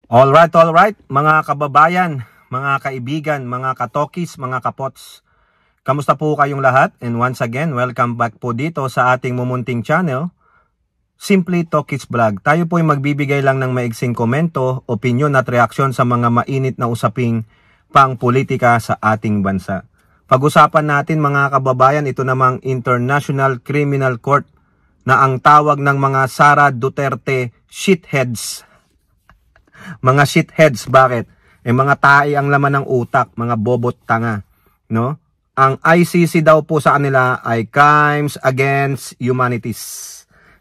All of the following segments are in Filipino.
All right, mga kababayan, mga kaibigan, mga katokis, mga kapots. Kamusta po kayong lahat? And once again, welcome back po dito sa ating mumunting channel, Simply Tokis Vlog. Tayo po ay magbibigay lang ng maigsing komento, opinion at reaksyon sa mga mainit na usaping pang-politika sa ating bansa. Pag-usapan natin mga kababayan, ito namang International Criminal Court na ang tawag ng mga Sara Duterte shitheads. Mga shitheads, bakit? Mga tae ang laman ng utak, mga bobot tanga, no? Ang ICC daw po sa kanila ay Crimes Against Humanities.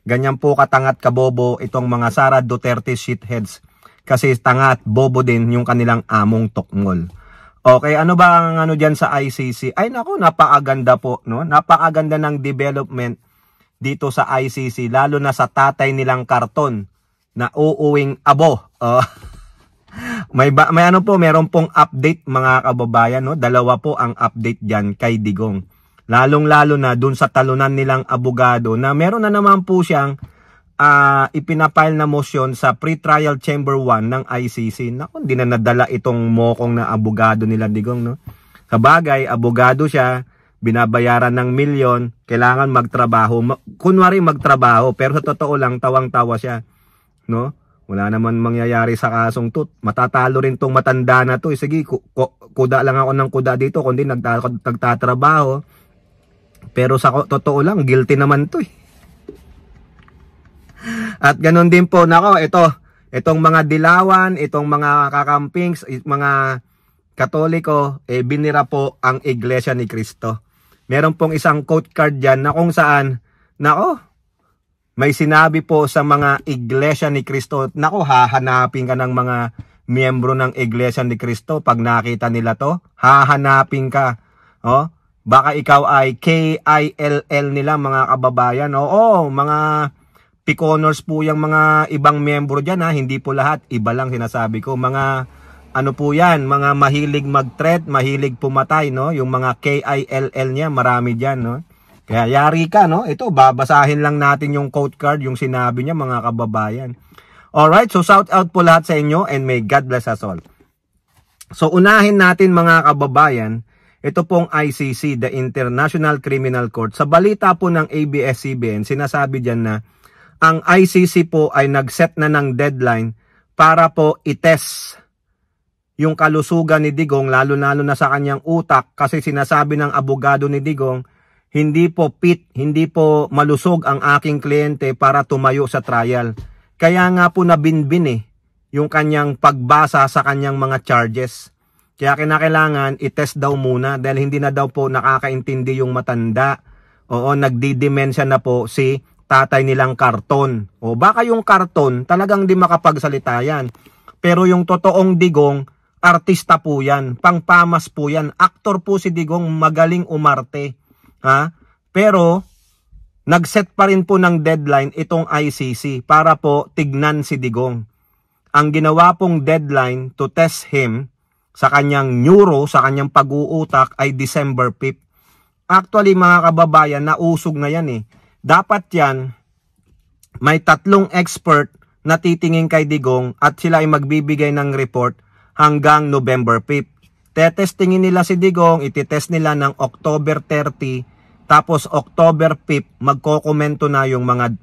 Ganyan po katangat kabobo itong mga Sara Duterte shitheads. Kasi tanga at bobo din yung kanilang among tokngol. Okay, ano ba ang ano dyan sa ICC? Ay nako, napakaganda po, no? Napakaganda ng development dito sa ICC, lalo na sa tatay nilang karton na uuwing abo. May ano po, meron pong update mga kababayan, no? Dalawa po ang update diyan kay Digong. Lalong-lalo na dun sa talunan nilang abogado na meron na naman po siyang ipinapile na motion sa pre-trial chamber 1 ng ICC. Naku, hindi na nadala itong mokong na abogado nila Digong, no? Sabagay, abogado siya, binabayaran ng milyon, kailangan magtrabaho. Kunwari magtrabaho, pero sa totoo lang tawang-tawa siya, no? Wala naman mangyayari sa kasong to. Matatalo rin tong matanda na to. Sige, kuda lang ako ng kuda dito, kundi nagtatrabaho. Pero sa totoo lang, guilty naman to. At ganun din po, nako, itong mga dilawan, itong mga kakampings, mga Katoliko, binira po ang Iglesia ni Cristo. Meron pong isang quote card dyan na kung saan, nako, may sinabi po sa mga Iglesia ni Cristo, nako, hahanapin ka ng mga miyembro ng Iglesia ni Cristo pag nakita nila to, hahanapin ka. Oh, baka ikaw ay KILL nila mga kababayan. Oo, mga piconers po yung mga ibang miyembro dyan, ha. Hindi po lahat, iba lang sinasabi ko. Mga ano po yan, mga mahilig mag-threat, mahilig pumatay, no? Yung mga KILL niya, marami dyan, no? Kaya yari ka, no? Ito, babasahin lang natin yung quote card, yung sinabi niya mga kababayan. Alright, so shout out po lahat sa inyo and may God bless us all. So unahin natin mga kababayan, ito pong ICC, the International Criminal Court. Sa balita po ng ABS-CBN, sinasabi dyan na ang ICC po ay nag-set na ng deadline para po itest yung kalusugan ni Digong, lalo-lalo na sa kanyang utak, kasi sinasabi ng abogado ni Digong, hindi po fit, hindi po malusog ang aking kliyente para tumayo sa trial. Kaya nga po nabinbin yung kanyang pagbasa sa kanyang mga charges. Kaya kinakailangan itest daw muna dahil hindi na daw po nakakaintindi yung matanda. Oo, nagdidimensya na po si tatay nilang karton. O baka yung karton talagang di makapagsalita yan. Pero yung totoong Digong, artista po yan, pangpamas po yan. Aktor po si Digong, magaling umarte. Ha? Pero nag-set pa rin po ng deadline itong ICC para po tignan si Digong. Ang ginawa pong deadline to test him sa kanyang neuro, sa kanyang pag-uutak ay December 5th. Actually mga kababayan, nausog na yan Dapat yan, may 3 expert na titingin kay Digong at sila ay magbibigay ng report hanggang November 5th. Tetestingin nila si Digong, ititest nila ng October 30, tapos October 5th, magkokomento na yung mga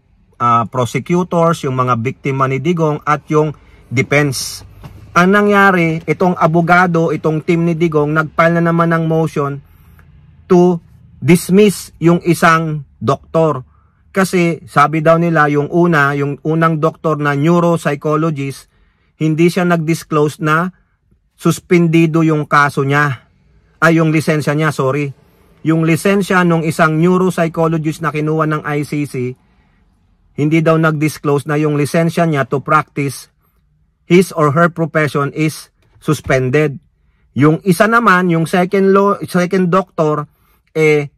prosecutors, yung mga biktima ni Digong at yung defense. Ang nangyari, itong abogado, itong team ni Digong, nagfile na naman ng motion to dismiss yung isang doktor. Kasi sabi daw nila, yung unang doktor na neuropsychologist, hindi siya nag-disclose na suspendido yung kaso niya. Yung lisensya niya, sorry. Yung lisensya nung isang neuropsychologist na kinuha ng ICC, hindi daw nag-disclose na yung lisensya niya to practice his or her profession is suspended. Yung isa naman, yung second doctor,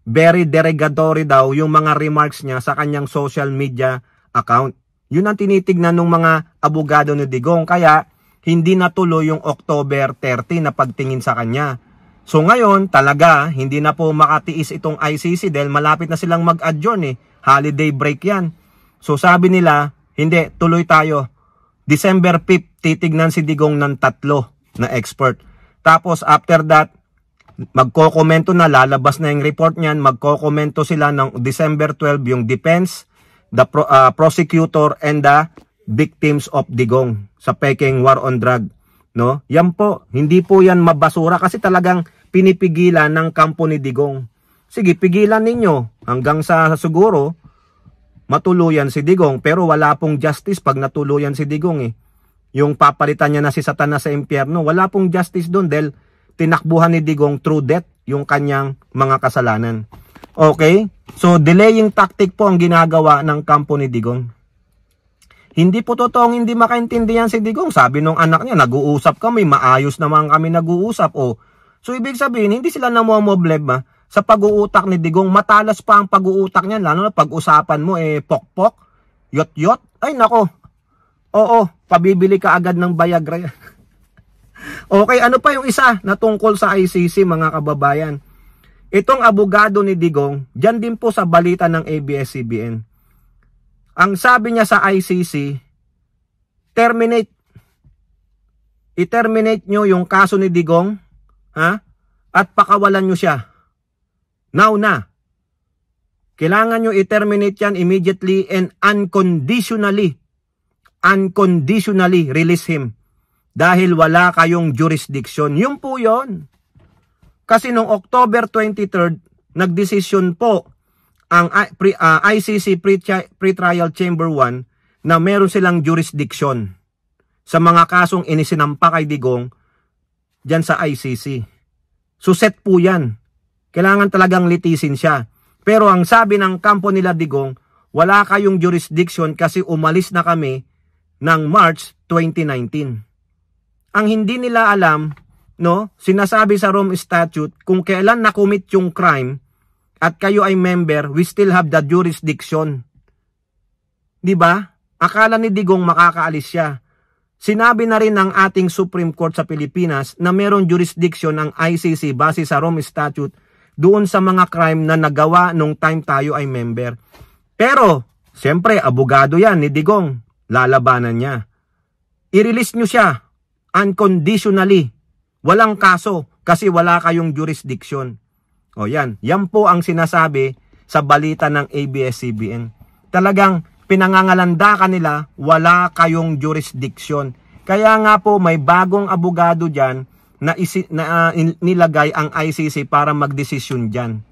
very derogatory daw yung mga remarks niya sa kanyang social media account. Yun ang tinitignan ng mga abogado ni Digong. Kaya hindi natuloy yung October 30 na pagtingin sa kanya. So ngayon, talaga, hindi na po makatiis itong ICC dahil malapit na silang mag-adjourn Holiday break yan. So sabi nila, hindi, tuloy tayo. December 5, titignan si Digong ng 3 na expert. Tapos after that, magkokomento na, lalabas na yung report niyan, magkokomento sila ng December 12 yung defense, the prosecutor, and the victims of Digong sa Peking War on Drug. No? Yan po, hindi po yan mabasura kasi talagang pinipigilan ng kampo ni Digong. Sige, pigilan ninyo hanggang sa siguro matuluyan si Digong, pero wala pong justice pag natuluyan si Digong eh. Yung papalitan niya na si Satanas sa impyerno, wala pong justice doon dahil tinakbuhan ni Digong through death yung kanyang mga kasalanan. Okay? So, delaying tactic po ang ginagawa ng kampo ni Digong. Hindi po totoong hindi makaintindihan si Digong. Sabi nung anak niya, nag-uusap kami, maayos naman kami nag-uusap. Oh. So, ibig sabihin, hindi sila namomoblema sa pag-uutak ni Digong. Matalas pa ang pag-uutak niya, lalo na pag-usapan mo, pokpok, yot-yot. Ay, nako. Oo, pabibili ka agad ng Viagra. Okay, ano pa yung isa na tungkol sa ICC, mga kababayan? Itong abogado ni Digong, dyan din po sa balita ng ABS-CBN. Ang sabi niya sa ICC, terminate. I-terminate nyo yung kaso ni Digong, ha? At pakawalan nyo siya. Now na. Kailangan nyo i-terminate yan immediately and unconditionally. Unconditionally release him. Dahil wala kayong jurisdiction. Yun po yun. Kasi noong October 23rd, nagdesisyon po ang ICC Pre-Trial Chamber 1 na meron silang jurisdiction sa mga kasong inisinampa kay Digong dyan sa ICC. So set po yan. Kailangan talagang litisin siya. Pero ang sabi ng kampo nila Digong, wala kayong jurisdiction kasi umalis na kami ng March 2019. Ang hindi nila alam, no, sinasabi sa Rome Statute, kung kailan na-commit yung crime at kayo ay member, we still have the jurisdiction. Di ba? Akala ni Digong makakaalis siya. Sinabi na rin ng ating Supreme Court sa Pilipinas na meron jurisdiction ng ICC base sa Rome Statute doon sa mga crime na nagawa nung time tayo ay member. Pero, siyempre, abogado yan ni Digong. Lalabanan niya. I-release nyo siya unconditionally. Walang kaso kasi wala kayong jurisdiction. O yan. Yan po ang sinasabi sa balita ng ABS-CBN. Talagang pinangangalanda kanila, wala kayong jurisdiction. Kaya nga po may bagong abogado dyan na nilagay ang ICC para magdesisyon dyan.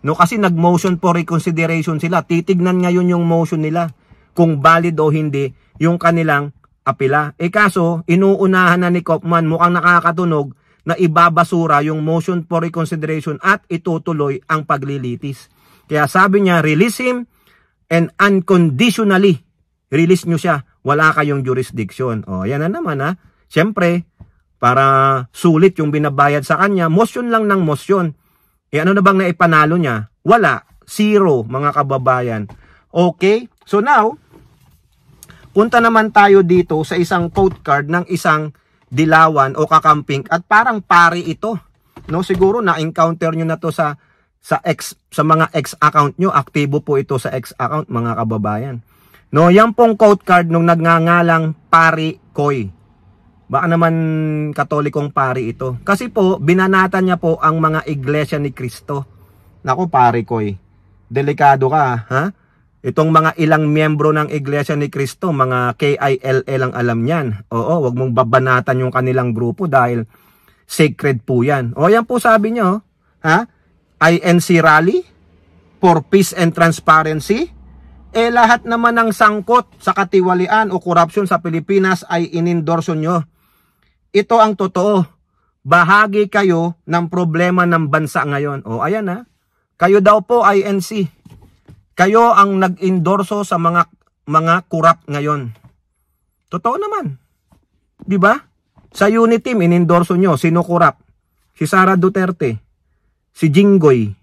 No, kasi nag-motion for reconsideration sila. Titignan ngayon yung motion nila kung valid o hindi yung kanilang apela. Kaso, inuunahan na ni Kaufman, mukhang nakakatunog na ibabasura yung motion for reconsideration at itutuloy ang paglilitis. Kaya sabi niya, release him and unconditionally release nyo siya. Wala kayong jurisdiction. O, yan na naman ha. Siyempre, para sulit yung binabayad sa kanya, motion lang ng motion. Ano na bang naipanalo niya? Wala. Zero, mga kababayan. Okay? So now, punta naman tayo dito sa isang quote card ng isang dilawan o kakamping at parang pari ito. No, siguro na-encounter nyo na to sa mga X account nyo. Aktibo po ito sa X account, mga kababayan. No, yan pong quote card nung nagngangalang Pari Koy. Baka naman katolikong pari ito. Kasi po, binanatan niya po ang mga iglesia ni Cristo. Naku, Pari Koy. Delikado ka, ha? Itong mga ilang miyembro ng Iglesia ni Cristo, mga KILL ang alam niyan. Oo, wag mong babanatan yung kanilang grupo dahil sacred po yan. O, yan po sabi niyo, ha? INC Rally for Peace and Transparency. Lahat naman ng sangkot sa katiwalian o korupsyon sa Pilipinas ay inendorso nyo. Ito ang totoo. Bahagi kayo ng problema ng bansa ngayon. O, ayan ha. Kayo daw po, INC. Kayo ang nag-endorso sa mga corrupt ngayon. Totoo naman. 'Di ba? Sa Uniteam inendorso nyo, sino corrupt? Si Sara Duterte, si Jinggoy.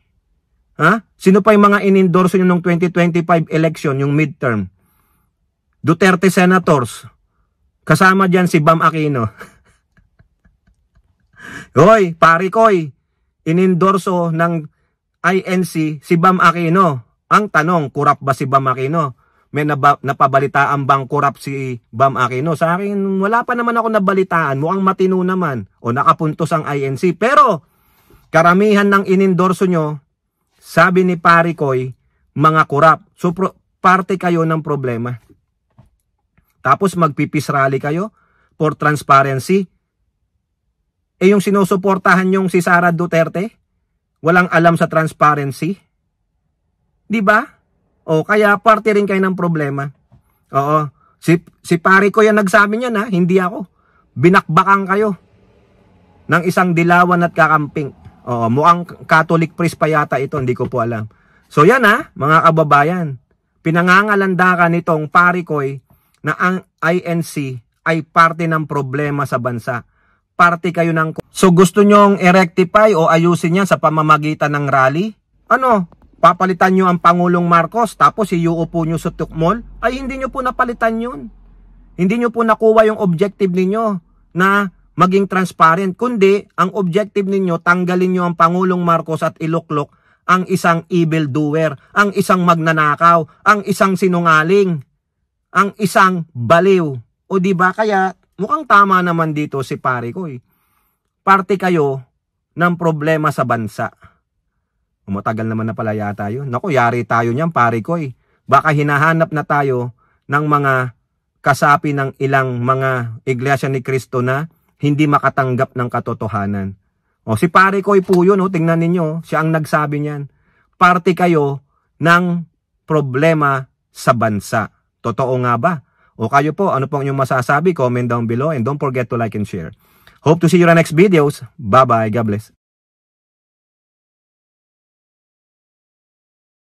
Ha? Sino pa yung mga inendorso nyo ng 2025 election, yung midterm? Duterte senators. Kasama diyan si Bam Aquino. Hoy, Pari Koy, inendorso ng INC si Bam Aquino. Ang tanong, kurap ba si Bam Aquino? may napabalitaan bang corrupt si Bam Aquino? Sa akin, wala pa naman ako nabalitaan. Mukhang matino naman o nakapuntos ang INC. Pero karamihan ng inendorso nyo, sabi ni Pare Koy, mga corrupt. So parte kayo ng problema. Tapos magpipis rally kayo for transparency. Yung sinusuportahan yung si Sara Duterte, walang alam sa transparency. Di ba? O kaya parte rin kayo ng problema. Oo. Si Pare Koy yan nagsabi niyan ha, hindi ako. Binakbakan kayo ng isang dilawan at kakamping. Oo, mukhang Catholic priest pa yata ito, hindi ko po alam. So yan ha, mga kababayan. Pinangangalandakan nitong Pare Koy na ang INC ay parte ng problema sa bansa. Parte kayo ng... So gusto nyong i-rectify o ayusin yan sa pamamagitan ng rally? Ano? Papalitan nyo ang Pangulong Marcos tapos iuupo nyo sa tukmol? Ay hindi nyo po napalitan yun. Hindi nyo po nakuha yung objective ninyo na maging transparent. Kundi ang objective ninyo, tanggalin nyo ang Pangulong Marcos at iluklok ang isang evil doer, ang isang magnanakaw, ang isang sinungaling, ang isang baliw. O di ba kaya mukhang tama naman dito si Pare Koy. Parte kayo ng problema sa bansa. Umatagal naman na pala yata yun. Naku, yari tayo niyan, Pare Koy. Baka hinahanap na tayo ng mga kasapi ng ilang mga Iglesia ni Cristo na hindi makatanggap ng katotohanan. O si Pare Koy po yun, tingnan ninyo, siya ang nagsabi niyan. Parte kayo ng problema sa bansa. Totoo nga ba? O kayo po, ano pong inyong masasabi? Comment down below and don't forget to like and share. Hope to see you in the next videos. Bye-bye. God bless.